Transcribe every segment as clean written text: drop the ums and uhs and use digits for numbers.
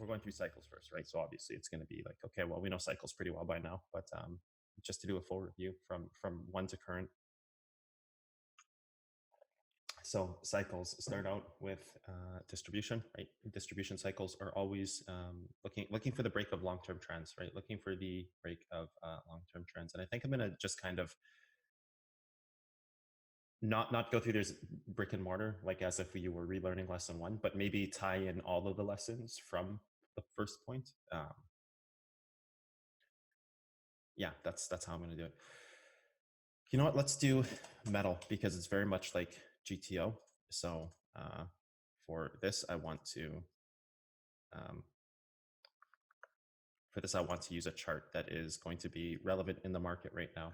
we're going through cycles first, right? So obviously it's going to be like, okay, well, we know cycles pretty well by now, but just to do a full review from one to current. So cycles start out with distribution, right? Distribution cycles are always looking for the break of long-term trends, right? Looking for the break of long-term trends. And I think I'm going to just kind of not go through this brick and mortar, like as if you were relearning lesson one, but maybe tie in all of the lessons from the first point. Yeah, that's how I'm going to do it. You know what? Let's do metal because it's very much like GTO. So for this, I want to use a chart that is going to be relevant in the market right now.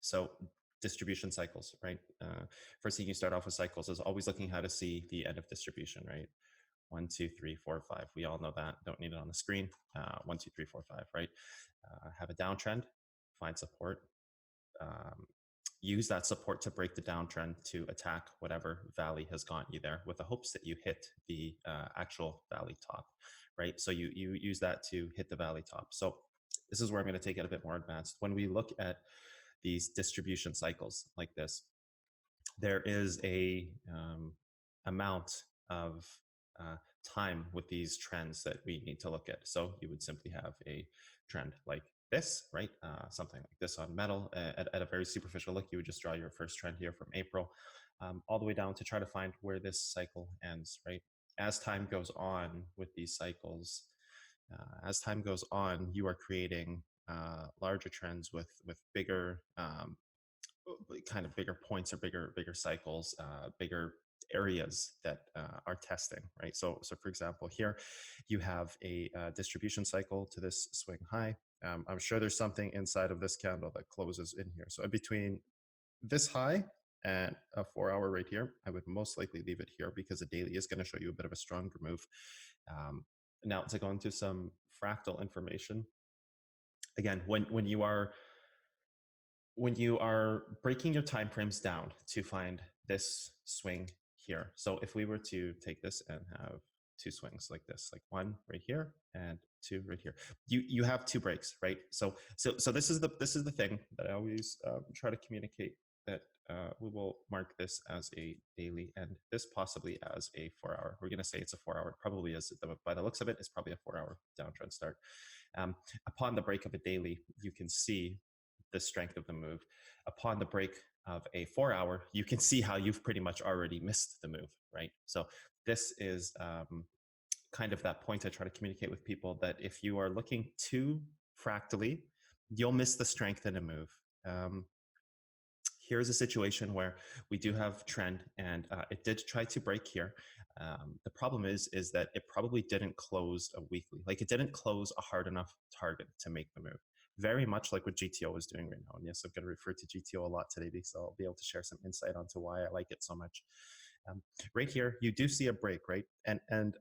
So distribution cycles, right? First thing you start off with cycles is always looking how to see the end of distribution, right? 1, 2, 3, 4, 5. We all know that. Don't need it on the screen. 1, 2, 3, 4, 5, right? Have a downtrend, find support. Use that support to break the downtrend to attack whatever valley has gotten you there with the hopes that you hit the actual valley top, right? So you use that to hit the valley top. So this is where I'm going to take it a bit more advanced. When we look at these distribution cycles like this, there is a amount of time with these trends that we need to look at. So you would simply have a trend like this, right? Something like this on metal. At a very superficial look, you would just draw your first trend here from April all the way down to try to find where this cycle ends, right? As time goes on with these cycles, you are creating larger trends with bigger kind of bigger points or bigger cycles, bigger areas that are testing, right? So for example, here you have a distribution cycle to this swing high. I'm sure there's something inside of this candle that closes in here. So in between this high and a 4-hour right here, I would most likely leave it here because the daily is going to show you a bit of a stronger move. Now to go into some fractal information, again, when you are breaking your time frames down to find this swing here. So if we were to take this and have two swings like this, like one right here and two right here, you have two breaks, right? So this is the thing that I always try to communicate, that we will mark this as a daily and this possibly as a 4-hour. We're going to say it's a 4-hour. Probably is, by the looks of it, it's probably a 4-hour downtrend start. Upon the break of a daily, you can see the strength of the move. Upon the break of a 4-hour, you can see how you've pretty much already missed the move, right? So this is kind of that point I try to communicate with people, that if you are looking too fractally, you'll miss the strength in a move. Here's a situation where we do have trend and it did try to break here. The problem is that it probably didn't close a weekly, like it didn't close a hard enough target to make the move. Very much like what GTO is doing right now. And yes, I'm going to refer to GTO a lot today because I'll be able to share some insight onto why I like it so much. Right here, you do see a break, right? And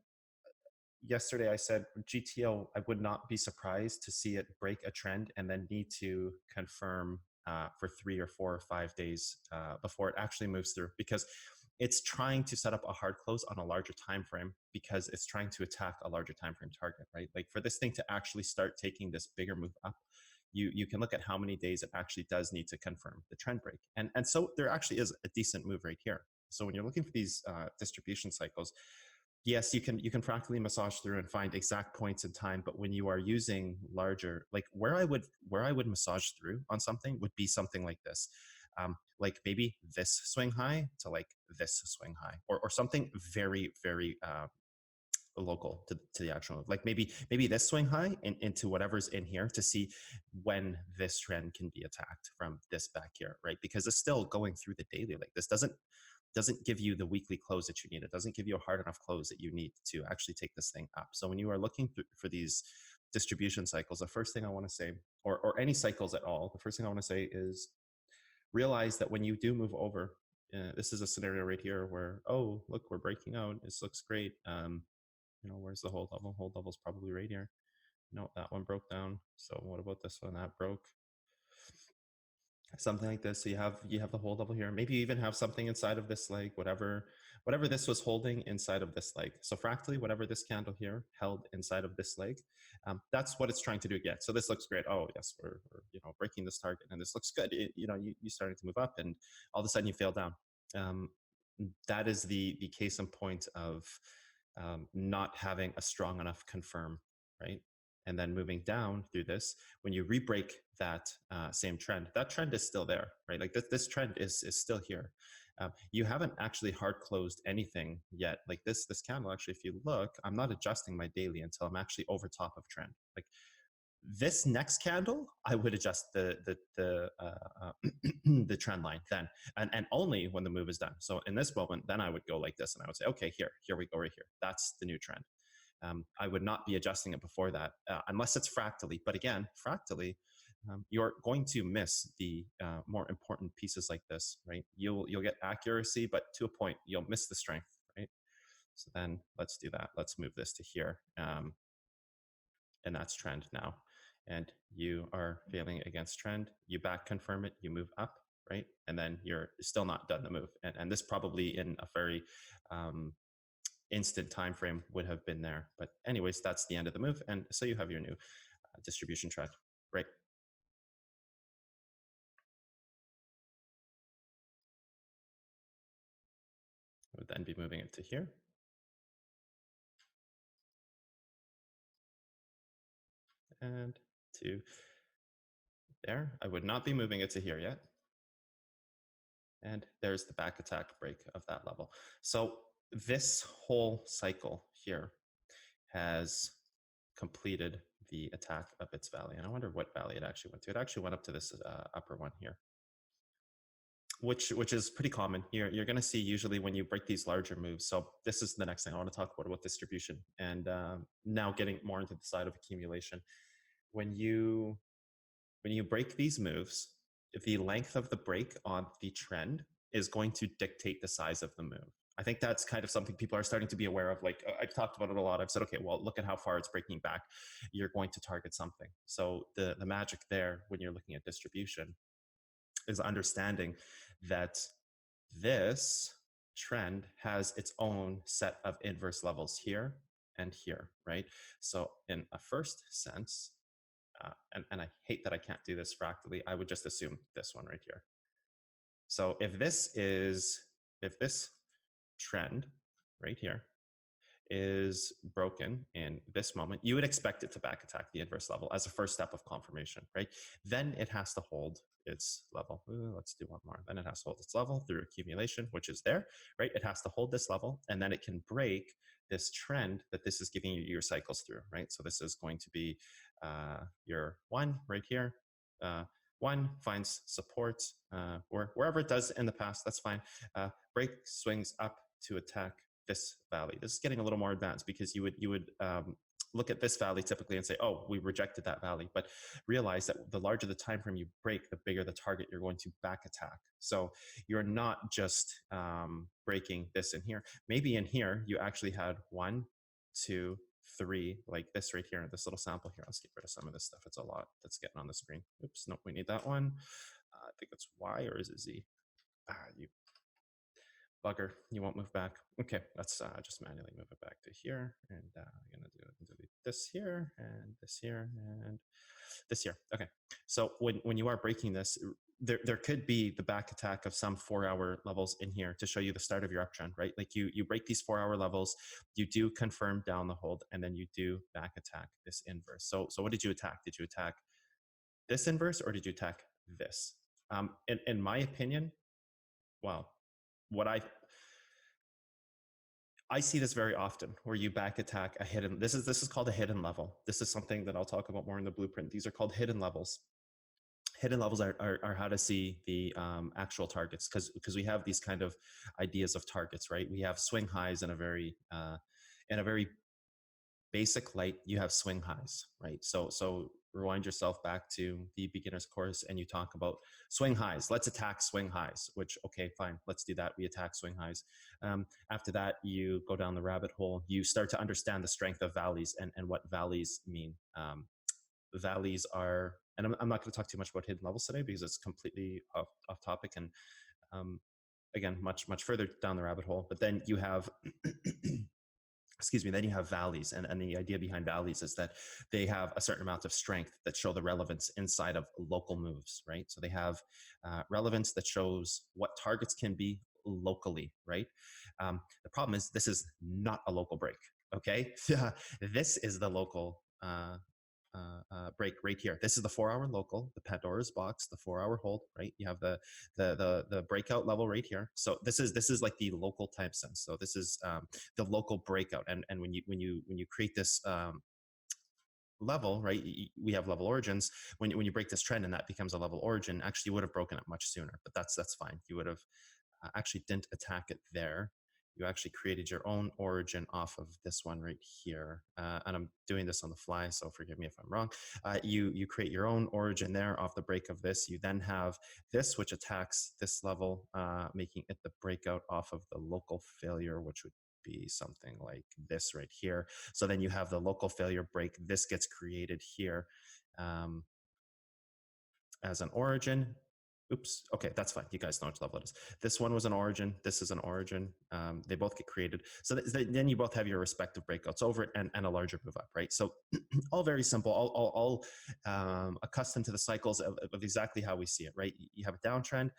yesterday I said GTO, I would not be surprised to see it break a trend and then need to confirm for 3 or 4 or 5 days before it actually moves through, because it's trying to set up a hard close on a larger time frame because it's trying to attack a larger time frame target, right? Like for this thing to actually start taking this bigger move up, you can look at how many days it actually does need to confirm the trend break. And so there actually is a decent move right here. So when you're looking for these distribution cycles, yes, you can fractally massage through and find exact points in time, but when you are using larger, like where I would massage through on something would be something like this. Like maybe this swing high to like this swing high, or something very, very local to the actual move. Like maybe this swing high into whatever's in here to see when this trend can be attacked from this back here, right? Because it's still going through the daily. Like this doesn't give you the weekly close that you need. It doesn't give you a hard enough close that you need to actually take this thing up. So when you are looking for these distribution cycles, the first thing I want to say, or any cycles at all, the first thing I want to say is realize that when you do move over, this is a scenario right here where, oh, look, we're breaking out. This looks great. Where's the hold level? Hold level's probably right here. No, that one broke down. So what about this one? That broke. something like this. So you have the whole level here. Maybe you even have something inside of this leg, whatever this was holding inside of this leg. So fractally, whatever this candle here held inside of this leg, that's what it's trying to do again. So this looks great. Oh yes, we're breaking this target, and this looks good. You starting to move up, and all of a sudden you fail down. Um, that is the case in point of not having a strong enough confirm, right? And then moving down through this, when you re-break that same trend, that trend is still there, right? Like this trend is still here. You haven't actually hard closed anything yet. Like this candle, actually, if you look, I'm not adjusting my daily until I'm actually over top of trend. Like this next candle, I would adjust the trend line then, and only when the move is done. So in this moment, then I would go like this, and I would say, okay, here we go right here. That's the new trend. I would not be adjusting it before that, unless it's fractally. But again, fractally, you're going to miss the more important pieces like this, right? You'll get accuracy, but to a point, you'll miss the strength, right? So then let's do that. Let's move this to here, and that's trend now. And you are failing against trend. You back confirm it. You move up, right? And then you're still not done the move. And this probably in a very instant time frame would have been there. But anyways, that's the end of the move. And so you have your new distribution trend. Right. I would then be moving it to here. And to there. I would not be moving it to here yet. And there's the back attack break of that level. So this whole cycle here has completed the attack of its valley. And I wonder what valley it actually went to. It actually went up to this upper one here, which is pretty common. You're going to see usually when you break these larger moves. So this is the next thing I want to talk about distribution, and now getting more into the side of accumulation. When you break these moves, the length of the break on the trend is going to dictate the size of the move. I think that's kind of something people are starting to be aware of. Like I've talked about it a lot. I've said, okay, well, look at how far it's breaking back. You're going to target something. So the magic there when you're looking at distribution is understanding that this trend has its own set of inverse levels here and here, right? So in a first sense, and I hate that I can't do this fractally, I would just assume this one right here. So if this trend right here is broken in this moment, you would expect it to back attack the inverse level as a first step of confirmation, right? Then it has to hold its level. Let's do one more. Then it has to hold its level through accumulation, which is there, right? It has to hold this level, and then it can break this trend that this is giving you your cycles through, right? So this is going to be your one right here. One finds support, or wherever it does in the past, that's fine. Break swings up to attack this valley. This is getting a little more advanced because you would look at this valley typically and say, oh, we rejected that valley, but realize that the larger the time frame you break, the bigger the target you're going to back attack. So you're not just breaking this in here. Maybe in here you actually had 1, 2, 3, like this right here, this little sample here. Let's get rid of some of this stuff. It's a lot that's getting on the screen. Oops, no, we need that one. I think it's Y, or is it Z? You bugger, you won't move back. Okay, let's just manually move it back to here. And I'm going to delete this here and this here and this here. Okay, so when you are breaking this, there could be the back attack of some 4-hour levels in here to show you the start of your uptrend, right? Like you break these 4-hour levels, you do confirm down the hold, and then you do back attack this inverse. So what did you attack? Did you attack this inverse, or did you attack this? In my opinion, well, what I see this very often where you back attack a hidden, this is called a hidden level. This is something that I'll talk about more in the blueprint. These are called hidden levels. Hidden levels are how to see the actual targets, because we have these kind of ideas of targets, right? We have swing highs in a very basic light. You have swing highs, right? So rewind yourself back to the beginner's course and you talk about swing highs. Let's attack swing highs, which, okay, fine, let's do that. We attack swing highs. After that, you go down the rabbit hole. You start to understand the strength of valleys and what valleys mean. Valleys are and I'm not going to talk too much about hidden levels today because it's completely off topic and um, again much further down the rabbit hole. But then you have excuse me, then you have valleys. And the idea behind valleys is that they have a certain amount of strength that show the relevance inside of local moves, right? So they have relevance that shows what targets can be locally, right? The problem is this is not a local break, okay? This is the local break right here. This is the 4 hour local, the Pandora's box, the 4 hour hold, right? You have the breakout level right here. So this is like the local time sense. So this is the local breakout. And when you create this level, right? We have level origins. When you break this trend and that becomes a level origin, actually you would have broken it much sooner. But that's fine. You would have actually didn't attack it there. You actually created your own origin off of this one right here. And I'm doing this on the fly, so forgive me if I'm wrong. You create your own origin there off the break of this. You then have this, which attacks this level, making it the breakout off of the local failure, which would be something like this right here. So then you have the local failure break. This gets created here. As an origin. Oops. Okay, that's fine. You guys know which level it is. This one was an origin. This is an origin. They both get created. So then you both have your respective breakouts over it and a larger move up, right? So all very simple, all accustomed to the cycles of exactly how we see it, right? You have a downtrend,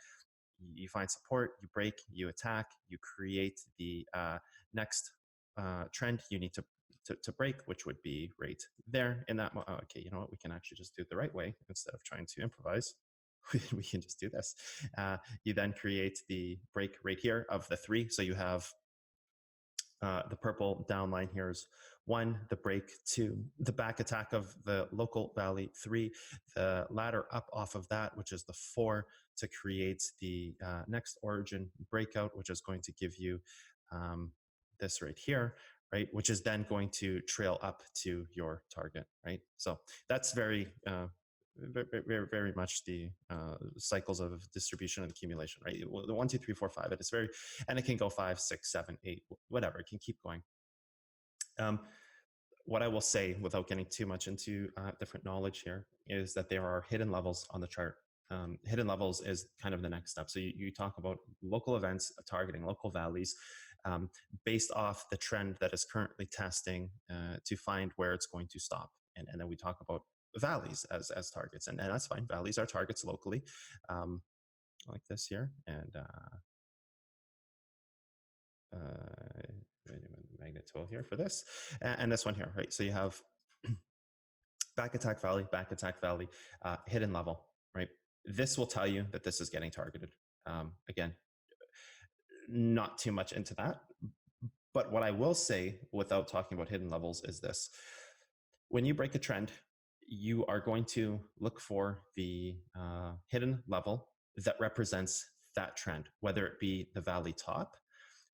you find support, you break, you attack, you create the next trend you need to break, which would be right there in that. Okay, you know what? We can actually just do it the right way instead of trying to improvise. We can just do this. You then create the break right here of the 3. So you have the purple down line here is 1, the break 2, the back attack of the local valley 3, the ladder up off of that, which is the 4, to create the next origin breakout, which is going to give you this right here, right, which is then going to trail up to your target, right? So that's very very much the cycles of distribution and accumulation, right? The 1, 2, 3, 4, 5. It's very, and it can go 5, 6, 7, 8, whatever. It can keep going. What I will say, without getting too much into different knowledge here, is that there are hidden levels on the chart. Hidden levels is kind of the next step. So you talk about local events targeting local valleys based off the trend that is currently testing to find where it's going to stop. And then we talk about valleys as targets, and that's fine. Valleys are targets locally, like this here, and magnet tool here for this, and this one here, right? So you have back attack valley, hidden level, right? This will tell you that this is getting targeted. Again, not too much into that, but what I will say without talking about hidden levels is this: when you break a trend, you are going to look for the hidden level that represents that trend, whether it be the valley top,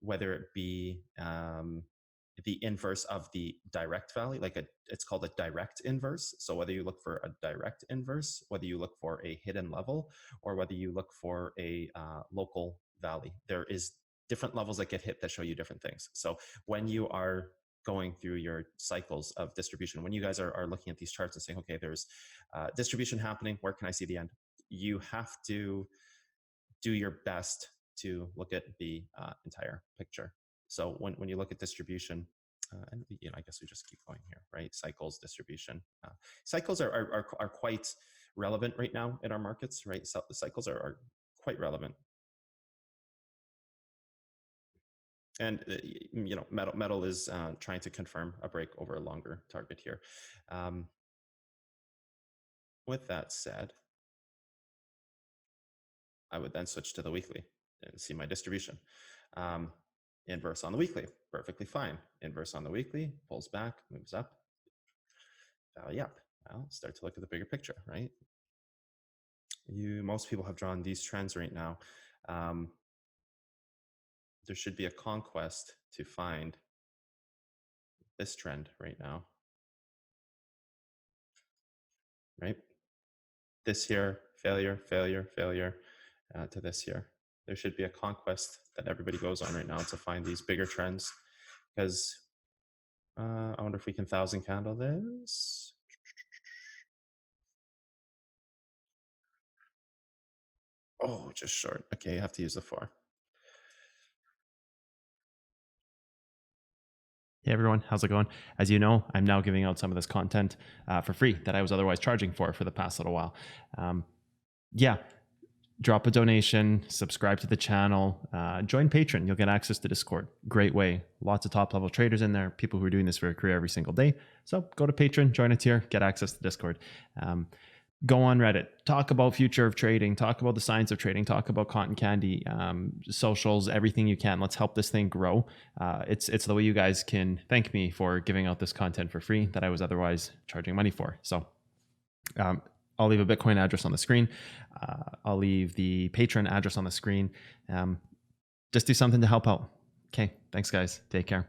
whether it be the inverse of the direct valley, it's called a direct inverse. So whether you look for a direct inverse, whether you look for a hidden level, or whether you look for a local valley, there is different levels that get hit that show you different things. So when you are going through your cycles of distribution, when you guys are looking at these charts and saying, okay, there's distribution happening, where can I see the end? You have to do your best to look at the entire picture. So when you look at distribution, and I guess we just keep going here, right? Cycles, distribution. Cycles are quite relevant right now in our markets, right? So the cycles are quite relevant. And metal is trying to confirm a break over a longer target here. With that said, I would then switch to the weekly and see my distribution. Inverse on the weekly, perfectly fine. Inverse on the weekly, pulls back, moves up, valley up. Well, start to look at the bigger picture, right? Most people have drawn these trends right now. There should be a conquest to find this trend right now, right? This here, failure, failure, failure, to this here. There should be a conquest that everybody goes on right now to find these bigger trends, because I wonder if we can 1,000 candle this. Oh, just short. Okay, you have to use the 4. Hey everyone, how's it going? As you know, I'm now giving out some of this content for free that I was otherwise charging for the past little while. Um, yeah, drop a donation, subscribe to the channel, join Patreon. You'll get access to Discord. Great way. Lots of top level traders in there, people who are doing this for a career every single day. So go to Patreon, join a tier, get access to Discord. Go on Reddit, talk about future of trading, talk about the science of trading, talk about cotton candy, socials, everything you can. Let's help this thing grow. It's the way you guys can thank me for giving out this content for free that I was otherwise charging money for. So um, I'll leave a Bitcoin address on the screen. I'll leave the Patreon address on the screen. Just do something to help out. Okay, thanks guys. Take care.